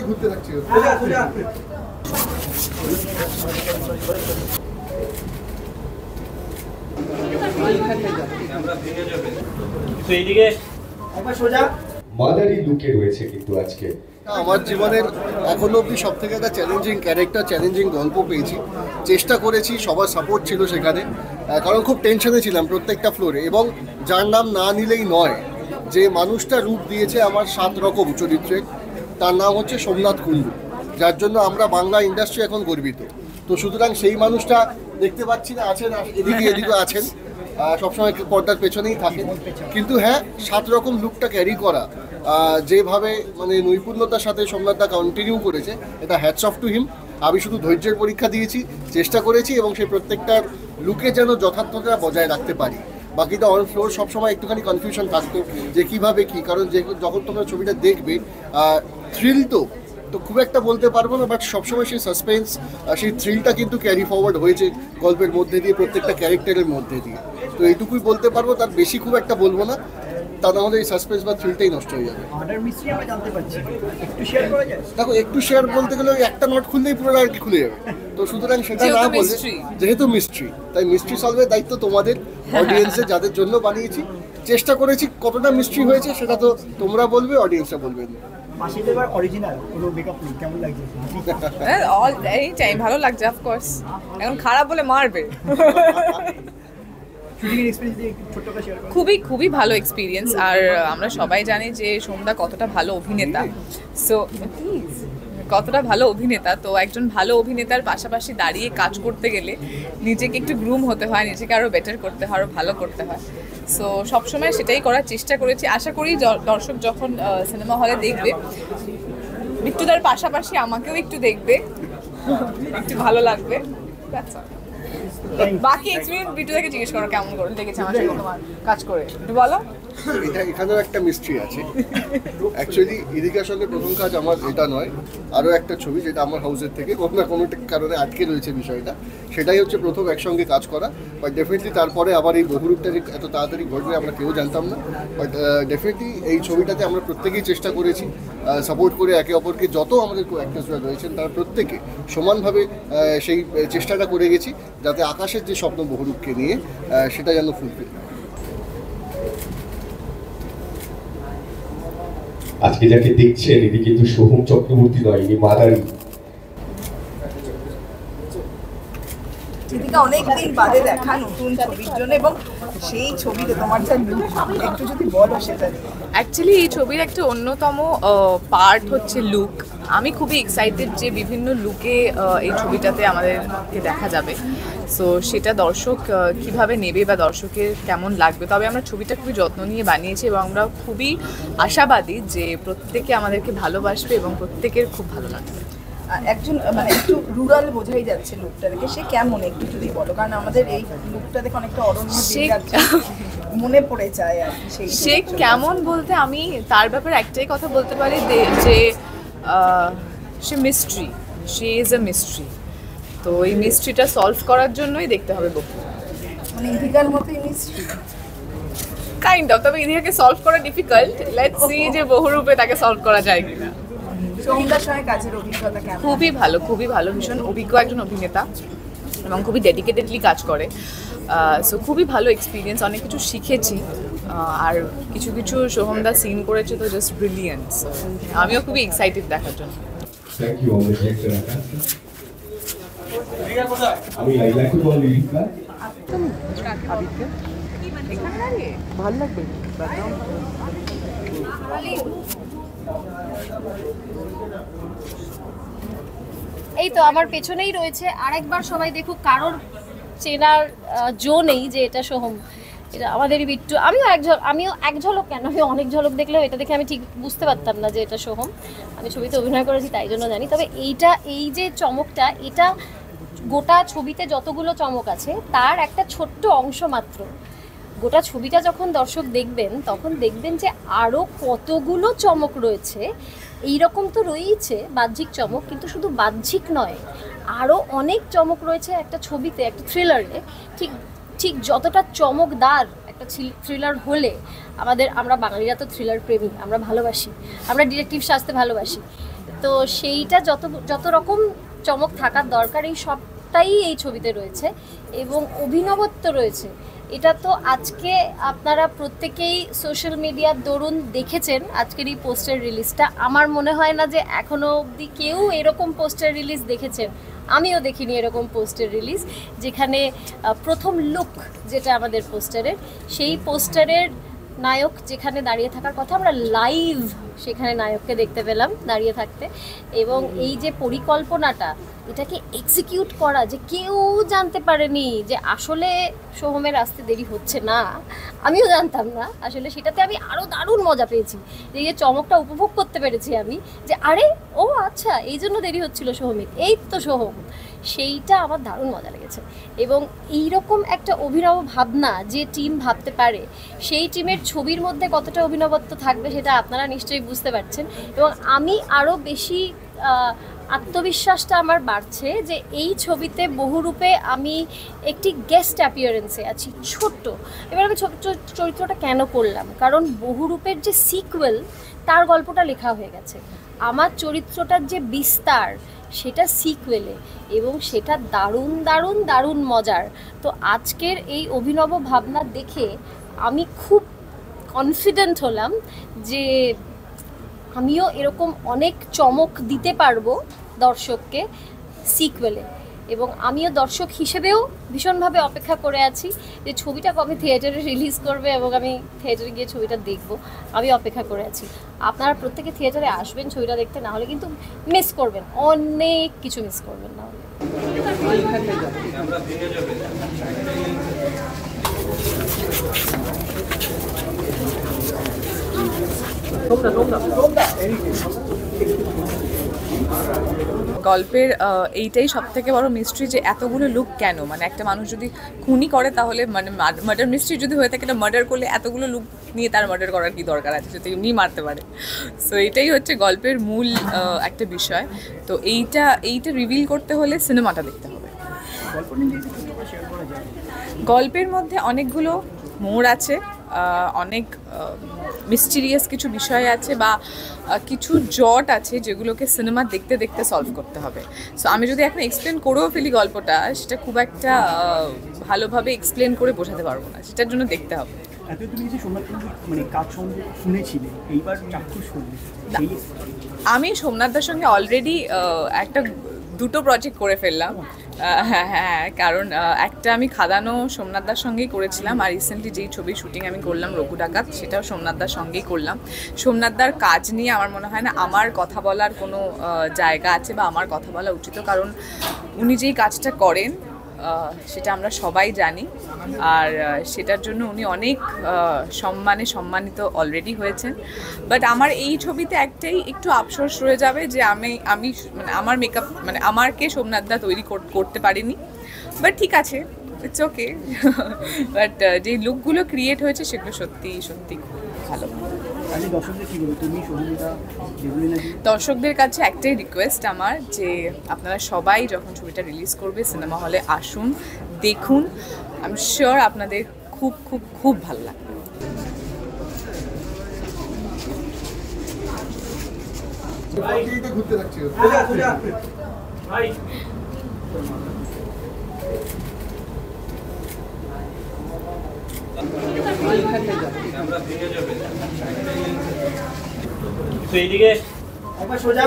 ঘুরতে থাকছি। মাদারি লুকে রয়েছে কিন্তু আজকে আমার জীবনের এখনো অবধি সব থেকে একটা চ্যালেঞ্জিং ক্যারেক্টার, চ্যালেঞ্জিং গল্প পেয়েছি। চেষ্টা করেছি, সবার সাপোর্ট ছিল সেখানে, কারণ খুব টেনশনে ছিলাম প্রত্যেকটা ফ্লোরে। এবং যার নাম না নিলেই নয়, যে মানুষটা রূপ দিয়েছে আমার 7 রকম চরিত্রে, তার নাম হচ্ছে সোমনাথ কুণ্ডু, যার জন্য আমরা বাংলা ইন্ডাস্ট্রি এখন গর্বিত। তো সুতরাং সেই মানুষটা দেখতে পাচ্ছি না, আছেন এদিকে এদিকে আছেন, সবসময় পর্দার পেছনেই থাকেন। কিন্তু হ্যাঁ, 7 রকম লুকটা ক্যারি করা যেভাবে মানে নৈপুণ্যতার সাথে সোমনাথদা কন্টিনিউ করেছে, এটা হ্যাটস অফ টু হিম। আমি শুধু ধৈর্যের পরীক্ষা দিয়েছি, চেষ্টা করেছি, এবং সেই প্রত্যেকটার লুকে যেন যথার্থতা বজায় রাখতে পারি। বাকিটা অন ফ্লোর সবসময় একটুখানি কনফিউশন থাকতো যে কীভাবে কী, কারণ যে যখন তোমরা ছবিটা দেখবে থ্রিল তো খুব একটা বলতে পারবো না, বাট সবসময় সেই সাসপেন্স, সেই থ্রিলটা কিন্তু ক্যারি ফরওয়ার্ড হয়েছে গল্পের মধ্যে দিয়ে, প্রত্যেকটা ক্যারেক্টারের মধ্যে দিয়ে। তো এইটুকুই বলতে পারবো, তার বেশি খুব একটা বলবো না, তা না হলে এই সাসপেন্স বা থ্রিলটাই নষ্ট হয়ে যাবে। দেখো, একটু শেয়ার বলতে গেলে ওই একটা নোট খুললেই পুরো আর কি খুলে যাবে। তো সুতরাং সেটা না বলে, যেহেতু মিস্ট্রি, তাই মিস্ট্রি সলভের দায়িত্ব তোমাদের, অডিয়েন্সের, যাদের জন্য বানিয়েছি। চেষ্টা করেছি, কতটা মিস্ট্রি হয়েছে সেটা তো তোমরা বলবে, অডিয়েন্সরা বলবেন। ভালো লাগছে, অফকোর্স। এখন খারাপ বলে মারবে। খুবই খুবই ভালো এক্সপিরিয়েন্স। আর আমরা সবাই জানি যে সোমদা কতটা ভালো অভিনেতা, সো কতটা ভালো অভিনেতা। তো একজন ভালো অভিনেতার পাশাপাশি দাঁড়িয়ে কাজ করতে গেলে নিজেকে একটু গ্রুম হতে হয়, নিজেকে আরও বেটার করতে হয়, আরও ভালো করতে হয়। সো সবসময় সেটাই করার চেষ্টা করেছি। আশা করি দর্শক যখন সিনেমা হলে দেখবে, বিট্টুদার পাশাপাশি আমাকেও একটু দেখবে, একটু ভালো লাগবে। বাকি এক্সপেরিয়েন্স বিট্টুদাকে জিজ্ঞেস করো কেমন করে লেগেছে আমার সাথে তোমার কাজ করে, একটু বলো। এখানেও একটা মিস্ট্রি আছে। অ্যাকচুয়ালি ইদিকার সঙ্গে প্রথম কাজ আমার এটা নয়, আরও একটা ছবি যেটা আমার হাউসের থেকে কোনো না কোনো কারণে আটকে রয়েছে বিষয়টা, সেটাই হচ্ছে প্রথম একসঙ্গে কাজ করা। বাট ডেফিনেটলি তারপরে আবার এই বহুরূপটা যে এত তাড়াতাড়ি ঘটবে আমরা কেউ জানতাম না। বাট ডেফিনেটলি এই ছবিটাতে আমরা প্রত্যেকেই চেষ্টা করেছি সাপোর্ট করে একে অপরকে, যত আমাদের অ্যাক্টরসরা রয়েছেন তারা প্রত্যেকে সমানভাবে সেই চেষ্টাটা করে গেছি, যাতে আকাশের যে স্বপ্ন বহুরূপকে নিয়ে, সেটা যেন ফুলফিল। আজকে যাকে দেখছেন এটি কিন্তু সোহম চক্রবর্তী নয়, ইনি মাদারি। অনেকদিন বাদে দেখা নতুন ছবির জন্য, এবং সেই ছবিতে তোমার যা লুক, একটু যদি বলো সেটা। অ্যাকচুয়ালি এই ছবির একটা অন্যতম পার্ট হচ্ছে লুক। আমি খুবই এক্সাইটেড যে বিভিন্ন লুকে এই ছবিটাতে আমাদেরকে দেখা যাবে। সো সেটা দর্শক কিভাবে নেবে বা দর্শকের কেমন লাগবে। তবে আমরা ছবিটা খুবই যত্ন নিয়ে বানিয়েছি, এবং আমরা খুবই আশাবাদী যে প্রত্যেকে আমাদেরকে ভালোবাসবে এবং প্রত্যেকের খুব ভালো লাগবে। একজন মানে একটু রুরাল বোঝাই যাচ্ছে লুকটা দেখে, সে কেমন একটু যদি বলো, কারণ আমাদের এই লুকটা দেখে অনেকটা অরণ্য মনে পড়ে যায় আর কি। সে কেমন বলতে আমি তার ব্যাপারে একটাই কথা বলতে পারি যে সে mystery, she is a mystery. তো এই মিস্ট্রিটা সলভ করার জন্যই দেখতে হবে বকু, মানে ইদিকার মতোই মিস্ট্রি কাইন্ড অফ। তবে ইদিকাকে সলভ করা ডিফিকাল্ট, লেটস সি যে বহুরূপে তাকে সলভ করা যায় কিনা। সোমদার সঙ্গে কাজের অভিজ্ঞতা কেমন? খুবই ভালো, খুবই ভালো, ভীষণ অভিজ্ঞ একজন অভিনেতা এবং খুবই ডেডিকেটেডলি কাজ করে। সো খুবই ভালো এক্সপিরিয়েন্স, অনেক কিছু শিখেছি। আর কিছু কিছু সোহমদা সিন করেছে তো জাস্ট ব্রিলিয়েন্ট। আমিও খুবই এক্সাইটেড দেখার জন্য। থ্যাংক ইউ অল দ্য আমি লাইলাকে বল লিরিকা এখানে দাঁড়িয়ে ভালো লাগবে। এই তো আমার পেছনেই রয়েছে, আরেকবার সবাই দেখুক, কারোর চেনার জো নেই যে এটা সোহম, এটা আমাদেরই বিট্টু। আমিও এক ঝলক কেন, আমি অনেক ঝলক দেখলেও এটা দেখে আমি ঠিক বুঝতে পারতাম না যে এটা সোহম। আমি ছবিতে অভিনয় করেছি তাই জন্য জানি। তবে এই যে চমকটা, এটা গোটা ছবিতে যতগুলো চমক আছে তার একটা ছোট্ট অংশ মাত্র। গোটা ছবিটা যখন দর্শক দেখবেন তখন দেখবেন যে আরও কতগুলো চমক রয়েছে। এইরকম তো রয়েইছে বাহ্যিক চমক, কিন্তু শুধু বাহ্যিক নয়, আরও অনেক চমক রয়েছে একটা ছবিতে, একটা থ্রিলারে। ঠিক যতটা চমকদার একটা থ্রিলার হলে আমরা বাঙালিরা তো থ্রিলার প্রেমী, আমরা ভালোবাসি, আমরা ডিটেকটিভ সাজতে ভালোবাসি। তো সেইটা যত রকম চমক থাকার দরকার এই সবটাই এই ছবিতে রয়েছে এবং অভিনবত্ব রয়েছে। এটা তো আজকে আপনারা প্রত্যেকেই সোশ্যাল মিডিয়ার দরুন দেখেছেন আজকের এই পোস্টার রিলিজটা। আমার মনে হয় না যে এখনো অবধি কেউ এরকম পোস্টার রিলিজ দেখেছেন, আমিও দেখিনি এরকম পোস্টার রিলিজ যেখানে প্রথম লুক যেটা আমাদের পোস্টারের, সেই পোস্টারের নায়ক যেখানে দাঁড়িয়ে থাকার কথা আমরা লাইভ সেখানে নায়ককে দেখতে পেলাম দাঁড়িয়ে থাকতে। এবং এই যে পরিকল্পনাটা, এটাকে এক্সিকিউট করা, যে কেউ জানতে পারেনি যে আসলে সোহমের আসতে দেরি হচ্ছে না, আমিও জানতাম না আসলে, সেটাতে আমি আরও দারুণ মজা পেয়েছি। যে এই চমকটা উপভোগ করতে পেরেছি আমি, যে আরে ও আচ্ছা এই জন্য দেরি হচ্ছিল সোহমের, এই তো সোহম, সেইটা আমার দারুণ মজা লেগেছে। এবং এইরকম একটা অভিনব ভাবনা যে টিম ভাবতে পারে, সেই টিমের ছবির মধ্যে কতটা অভিনবত্ব থাকবে সেটা আপনারা নিশ্চয়ই বুঝতে পারছেন। এবং আমি আরও বেশি আত্মবিশ্বাসটা আমার বাড়ছে যে এই ছবিতে বহুরূপে আমি একটি গেস্ট অ্যাপিয়ারেন্সে আছি, ছোট্ট। এবার আমি চরিত্রটা কেন করলাম, কারণ বহুরূপের যে সিকুয়েল তার গল্পটা লেখা হয়ে গেছে, আমার চরিত্রটার যে বিস্তার সেটা সিকুয়েলে, এবং সেটা দারুণ দারুণ দারুণ মজার। তো আজকের এই অভিনব ভাবনা দেখে আমি খুব কনফিডেন্ট হলাম যে আমিও এরকম অনেক চমক দিতে পারবো দর্শককে সিকুয়েলে। এবং আমিও দর্শক হিসেবেও ভীষণভাবে অপেক্ষা করে আছি যে ছবিটা কবে থিয়েটারে রিলিজ করবে এবং আমি থিয়েটারে গিয়ে ছবিটা দেখবো, আমি অপেক্ষা করে আছি। আপনারা প্রত্যেকে থিয়েটারে আসবেন ছবিটা দেখতে, না হলে কিন্তু মিস করবেন, অনেক কিছু মিস করবেন না হলে। গল্পের এইটাই সব থেকে বড় মিস্ট্রি যে এতগুলো লুক কেন, মানে একটা মানুষ যদি খুনি করে তাহলে মানে মার্ডার মিস্ট্রি যদি হয়ে থাকে, এটা মার্ডার করলে এতগুলো লুক নিয়ে তার মার্ডার করার কি দরকার আছে, যদি এমনি মারতে পারে। সো এটাই হচ্ছে গল্পের মূল একটা বিষয়। তো এইটা রিভিল করতে হলে সিনেমাটা দেখতে হবে। গল্পের মধ্যে অনেকগুলো মোড় আছে, অনেক মিস্টিরিয়াস কিছু বিষয় আছে বা কিছু জট আছে যেগুলোকে সিনেমা দেখতে দেখতে সলভ করতে হবে। সো আমি যদি এখন এক্সপ্লেন করেও ফেলি গল্পটা, সেটা খুব একটা ভালোভাবে এক্সপ্লেন করে বোঝাতে পারবো না, সেটার জন্য দেখতে হবে। আমি সোমনাথদার সঙ্গে অলরেডি দুটো প্রজেক্ট করে ফেললাম। হ্যাঁ, কারণ একটা আমি খাদানো সোমনাথদার সঙ্গেই করেছিলাম, আর রিসেন্টলি যেই ছবি শুটিং আমি করলাম রঘু ডাকাত, সেটাও সোমনাথদার সঙ্গেই করলাম। সোমনাথদার কাজ নিয়ে আমার মনে হয় না আমার কথা বলার কোনো জায়গা আছে বা আমার কথা বলা উচিত, কারণ উনি যেই কাজটা করেন সেটা আমরা সবাই জানি, আর সেটার জন্য উনি অনেক সম্মানিত অলরেডি হয়েছেন। বাট আমার এই ছবিতে একটাই একটু আফসোস রয়ে যাবে যে আমি মানে আমার মেকআপ মানে আমাকে সোমনাথদা তৈরি করতে পারিনি, বাট ঠিক আছে, ইটস ওকে। বাট যে লুকগুলো ক্রিয়েট হয়েছে সেগুলো সত্যি সত্যি খুব ভালো। দর্শকদের কাছে একটাই রিকোয়েস্ট আমার, যে আপনারা সবাই যখন ছবিটা রিলিজ করবে সিনেমা হলে আসুন, দেখুন, আই এম শিওর আপনাদের খুব খুব খুব ভালো লাগবে। ঘুরতে যাচ্ছি তো এইদিকে সোজা